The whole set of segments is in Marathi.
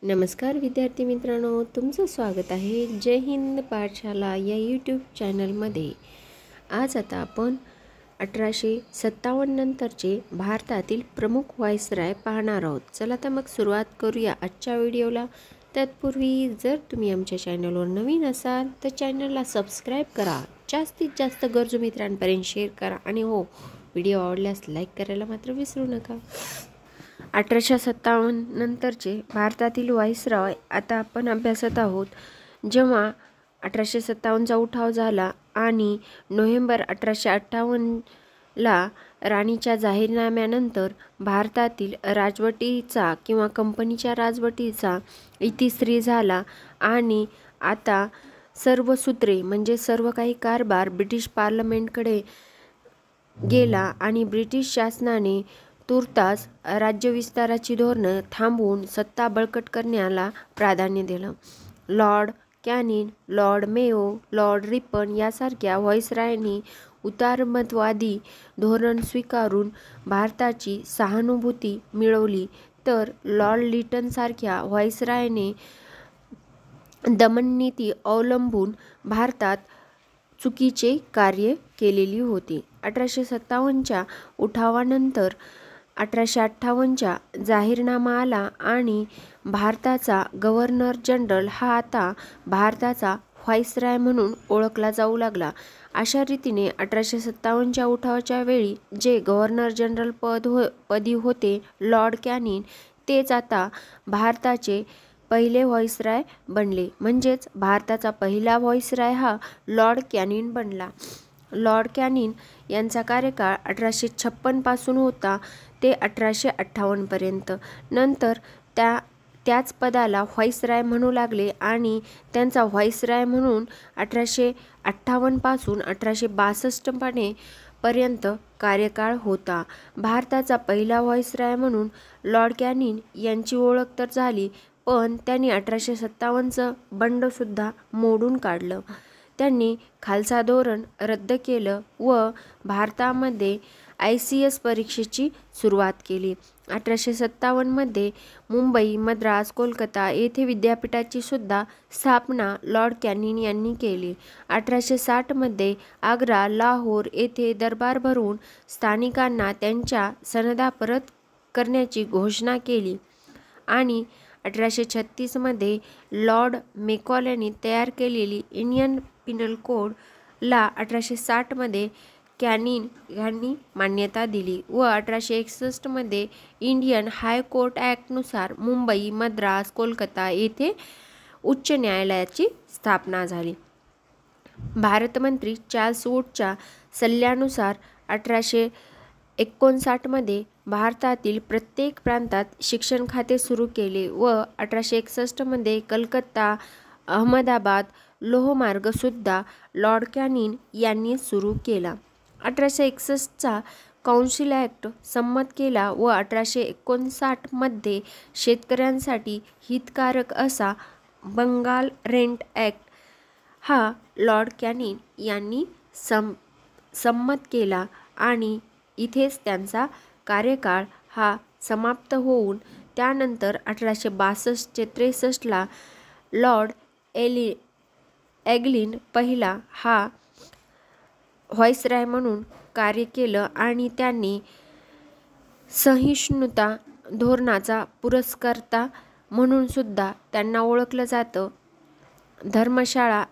नमस्कार विद्यार्थी मित्रांनो, तुमचं स्वागत आहे जय हिंद पाठशाला या यूट्यूब चॅनलमध्ये। आज आता आपण 1857 नंतरचे भारतातील प्रमुख व्हाईसराय पाहणार आहोत। चला तर मग सुरुवात करूया आजच्या व्हिडिओला। तत्पूर्वी जर तुम्ही आमच्या चॅनलवर नवीन असाल तर चॅनलला सबस्क्राईब करा, जास्तीत जास्त गरजू मित्रांपर्यंत शेअर करा आणि हो, व्हिडिओ आवडल्यास लाईक करायला मात्र विसरू नका। 1857 नंतरचे भारतातील व्हाईसरॉय आता आपण अभ्यासत आहोत। जेव्हा 1857चा उठाव झाला आणि नोव्हेंबर 1858ला राणीच्या जाहीरनाम्यानंतर भारतातील राजवटीचा किंवा कंपनीच्या राजवटीचा इतिश्री झाला आणि आता सर्व सूत्रे म्हणजे सर्व काही कारभार ब्रिटिश पार्लमेंटकडे गेला आणि ब्रिटिश शासनाने तुर्तास राज्यविस्ताराची धोरणं थांबवून सत्ता बळकट करण्याला प्राधान्य दिलं। Lord Canning, Lord Mayo, Lord Ripon यासारख्या व्हाईसरायांनी उदारमतवादी धोरण स्वीकारून भारताची सहानुभूती मिळवली, तर लॉर्ड लिटनसारख्या व्हाईसरायाने दमननीती अवलंबून भारतात चुकीचे कार्य केलेली होती। 1857च्या उठावानंतर 1858चा जाहीरनामा आला आणि भारताचा गव्हर्नर जनरल हा आता भारताचा व्हाईसराय म्हणून ओळखला जाऊ लागला। अशा रीतीने 1857च्या उठावाच्या वेळी जे गव्हर्नर जनरल पदी होते लॉर्ड कॅनिंग, तेच आता भारताचे पहिले व्हाईसराय बनले। म्हणजेच भारताचा पहिला व्हाईसराय हा लॉर्ड कॅनिंग बनला। लॉर्ड कॅनिंग यांचा कार्यकाळ 1856 पासून होता ते 1858 पर्यंत। नंतर त्याच पदाला व्हाईसराय म्हणू लागले आणि त्यांचा व्हाईसराय म्हणून 1858 पासून 1862 पर्यंत कार्यकाळ होता। भारताचा पहिला व्हाईसराय म्हणून लॉर्ड कॅनिंग यांची ओळख तर झाली, पण त्यांनी 1857चं बंड सुद्धा मोडून काढलं। त्यांनी खालसा धोरण रद्द केलं व भारतामध्ये ICS परीक्षेची सुरुवात केली। 1857 मध्ये मुंबई, मद्रास, कोलकाता येथे विद्यापीठाची सुद्धा स्थापना लॉर्ड कॅनिंग यांनी केली। 1860 मध्ये आग्रा, लाहोर येथे दरबार भरवून स्थानिकांना त्यांच्या सनदा परत करण्याची घोषणा केली आणि 1836 मध्ये लॉर्ड मेकॉलेनी तयार केलेली इंडियन पिनल कोड ला 1860 मध्ये कॅनिंग यांनी मान्यता दिली व 1861 मध्ये इंडियन हाय कोर्ट ॲक्ट नुसार मुंबई, मद्रास, कोलकाता येथे उच्च न्यायालयाची स्थापना झाली। भारतमंत्री चार्ल्स वुडच्या सल्ल्यानुसार 1859 मध्ये भारतातील प्रत्येक प्रांतात शिक्षण खाते सुरू केले व 1861 मध्ये कलकत्ता, अहमदाबाद लोहमार्ग सुद्धा लॉर्ड कॅनिंग यांनी सुरू केला। 1861चा काउन्सिल ॲक्ट संमत केला व 1859 मध्ये शेतकऱ्यांसाठी हितकारक असा बंगाल रेंट ॲक्ट हा लॉर्ड कॅनिंग यांनी संमत केला आणि इथेच त्यांचा कार्यकाळ हा समाप्त होऊन त्यानंतर 1862-63 ला लॉर्ड एग्लिन पहिला हा व्हाईसराय म्हणून कार्य केलं आणि त्यांनी सहिष्णुता धोरणाचा पुरस्कर्ता म्हणून सुद्धा त्यांना ओळखलं जातं। धर्मशाळा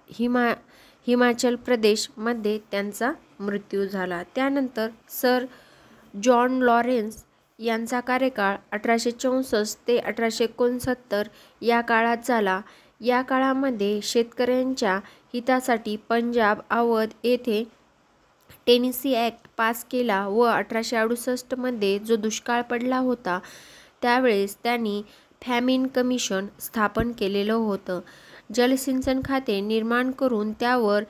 हिमाचल प्रदेश मध्ये त्यांचा मृत्यू झाला। त्यानंतर सर जॉन लॉरेन्स यांचा कार्यकाळ 1864 ते 1869 या काळात झाला। या काळामध्ये शेतकऱ्यांच्या हितासाठी पंजाब, अवध येथे टेनेसी ॲक्ट पास केला व 1868 मध्ये जो दुष्काळ पडला होता त्यावेळेस त्यांनी फॅमिन कमिशन स्थापन केलेलं होतं। जलसिंचन खाते निर्माण करून त्यावर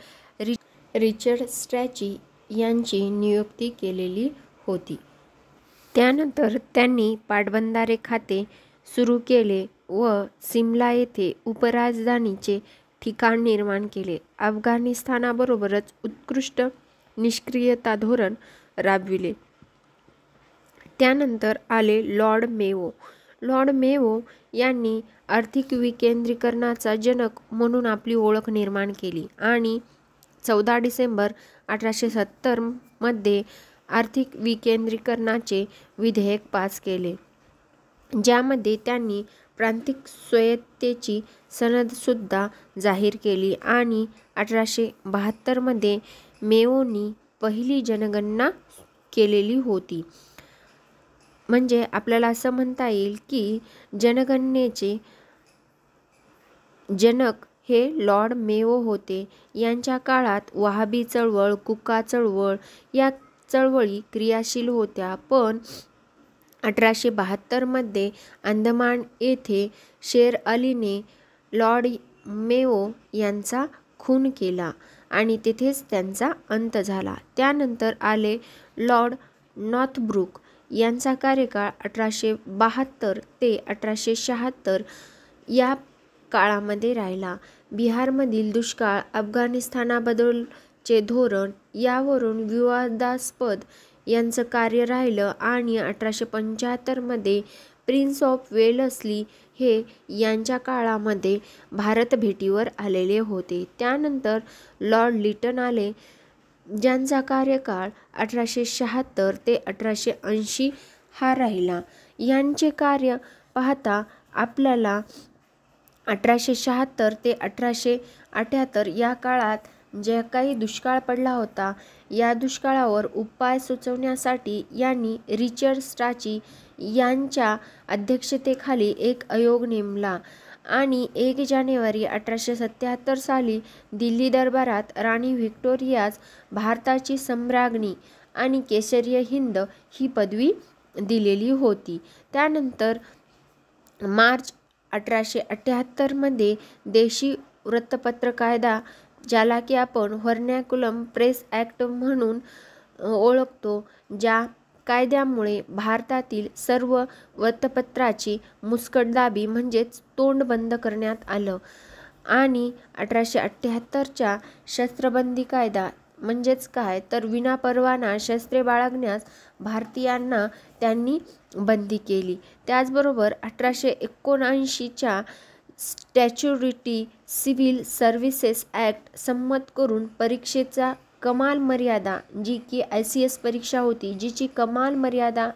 रिचर्ड स्ट्रॅची यांची नियुक्ती केलेली होती। त्यानंतर त्यांनी पाटबंधारे खाते सुरू केले व सिमला येथे उपराजधानीचे ठिकाण निर्माण केले। अफगाणिस्तानाबरोबरच उत्कृष्ट निष्क्रियता धोरण राबविले। त्यानंतर आले लॉर्ड मेयो। लॉर्ड मेयो यांनी आर्थिक विकेंद्रीकरणाचा जनक म्हणून आपली ओळख निर्माण केली आणि 14 डिसेंबर 1870 मध्ये आर्थिक विकेंद्रीकरणाचे विधेयक पास केले, ज्यामध्ये त्यांनी प्रांतिक स्वायत्ततेची सनदसुद्धा जाहीर केली आणि 1872 मध्ये मेयोनी पहिली जनगणना केलेली होती. म्हणजे आपल्याला असं म्हणता येईल की जनगणनेचे जनक हे लॉर्ड मेयो होते. यांच्या काळात वहाबी चळवळ, कुका चळवळ या चळवळी क्रियाशील होत्या, पण 1872 मध्ये अंदमान येथे शेर अलीने लॉर्ड मेयो यांचा खून केला आणि तेथेच त्यांचा अंत झाला. त्यानंतर आले लॉर्ड नॉर्थब्रूक. यांचा कार्यकाळ 1872 ते 1876 या काळामध्ये राहिला. बिहारमधील दुष्काळ, अफगाणिस्तानाबद्दलचे धोरण यावरून विवादास्पद यांचं कार्य राहिलं आणि 1875 मध्ये प्रिन्स ऑफ वेल्सली हे यांच्या काळामध्ये भारत भेटीवर आलेले होते. त्यानंतर लॉर्ड लिटन आले, ज्यांचा कार्यकाळ 1876 ते 1880 हा राहिला. यांचे कार्य पाहता आपल्याला 1876 ते 1878 या काळात जे काही दुष्काळ पडला होता, या दुष्काळावर उपाय सुचवण्यासाठी यांनी रिचर्ड स्ट्राची यांच्या अध्यक्षतेखाली एक आयोग नेमला आणि 1 जानेवारी 1877 साली दिल्ली दरबारात राणी व्हिक्टोरियास भारताची सम्राज्ञी आणि केसरीय हिंद ही पदवी दिलेली होती. त्यानंतर मार्च 1878 मध्ये देशी वृत्तपत्र कायदा, ज्याला की आपण व्हर्नॅक्युलम प्रेस ॲक्ट म्हणून ओळखतो, ज्या कायद्यामुळे भारतातील सर्व वृत्तपत्राची मुस्कटदाबी म्हणजेच तोंड बंद करण्यात आलं आणि 1878च्या शस्त्रबंदी कायदा म्हणजेच काय तर विनापरवाना शस्त्रे बाळगण्यास भारतीयांना त्यांनी बंदी केली. त्याचबरोबर 1879च्या स्टॅच्युटरी सिव्हिल सर्व्हिसेस ॲक्ट संमत करून परीक्षेचा कमाल मर्यादा, जी की ICS परीक्षा होती, जिची कमाल मर्यादा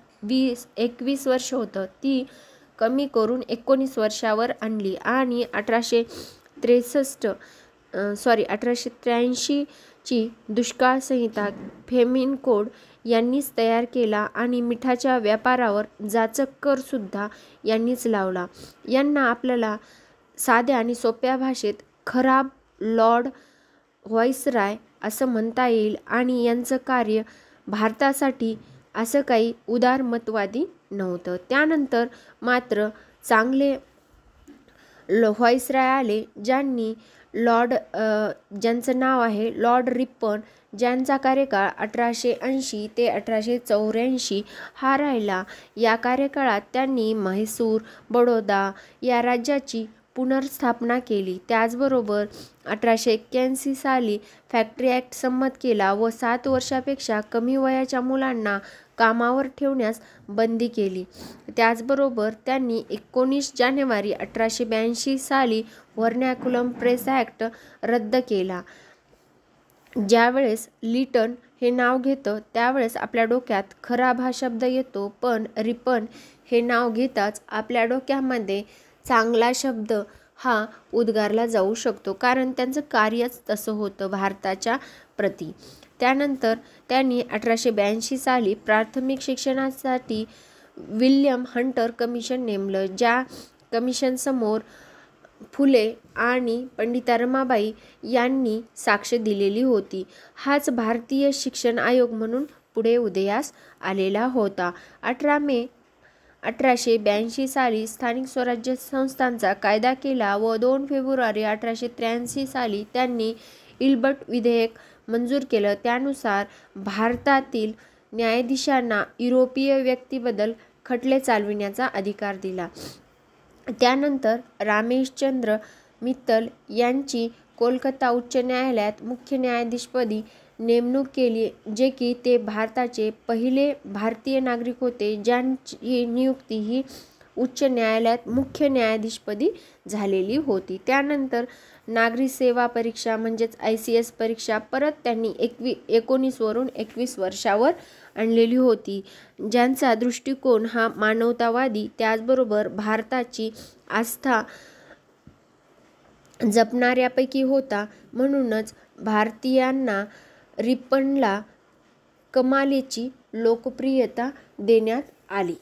21 वर्ष होतं, ती कमी करून 19 वर्षावर आणली आणि 1883 ची दुष्काळ संहिता फेमिन कोड यांनीच तयार केला आणि मिठाच्या व्यापारावर जाचक कर सुद्धा यांनीच लावला. यांना आपल्याला साध्या आणि सोप्या भाषेत खराब लॉर्ड व्हाईसराय असं म्हणता येईल आणि यांचं कार्य भारतासाठी असं काही उदारमतवादी नव्हतं. त्यानंतर मात्र चांगले व्हाईसराय आले, ज्यांचं नाव आहे लॉर्ड रिपन, ज्यांचा कार्यकाळ 1880 ते 1884 हा राहिला. या कार्यकाळात त्यांनी म्हैसूर, बडोदा या राज्याची पुनर्स्थापना केली. त्याचबरोबर 1881 साली फॅक्टरी ॲक्ट संमत केला व 7 वर्षापेक्षा कमी वयाच्या मुलांना कामावर ठेवण्यास बंदी केली. त्याचबरोबर त्यांनी 19 जानेवारी 1882 साली व्हर्नॅक्युलम प्रेस ॲक्ट रद्द केला. ज्यावेळेस लिटन हे नाव घेतं त्यावेळेस आपल्या डोक्यात खराब हा शब्द येतो, पण रिपन हे नाव घेताच आपल्या डोक्यामध्ये चांगला शब्द हा उद्गारला जाऊ शकतो, कारण त्यांचं कार्यच तसं होतं भारताच्या प्रती. त्यानंतर त्यांनी 1882 साली प्राथमिक शिक्षणासाठी विल्यम हंटर कमिशन नेमलं, ज्या कमिशनसमोर फुले आणि पंडिता रमाबाई यांनी साक्ष दिलेली होती. हाच भारतीय शिक्षण आयोग म्हणून पुढे उदयास आलेला होता. 18 मे 1882 साली स्थानिक स्वराज्य संस्थांचा कायदा केला व 2 फेब्रुवारी 1883 साली त्यांनी इल्बर्ट विधेयक मंजूर केलं. त्यानुसार भारतातील न्यायाधीशांना युरोपीय व्यक्तीबद्दल खटले चालविण्याचा अधिकार दिला. त्यानंतर रामेशचंद्र मित्तल यांची कोलकाता उच्च न्यायालयात मुख्य न्यायाधीशपदी नेमणूक केली, जे की ते भारताचे पहिले भारतीय नागरिक होते, ज्यांची नियुक्ती ही उच्च न्यायालयात मुख्य न्यायाधीशपदी झालेली होती. त्यानंतर नागरी सेवा परीक्षा म्हणजेच ICS परीक्षा परत त्यांनी 19 वरून 21 वर्षावर आणलेली होती, ज्यांचा दृष्टिकोन हा मानवतावादी त्याचबरोबर भारताची आस्था जपणाऱ्यापैकी होता. म्हणूनच भारतीयांना रिपनला कमालीची लोकप्रियता देण्यात आली.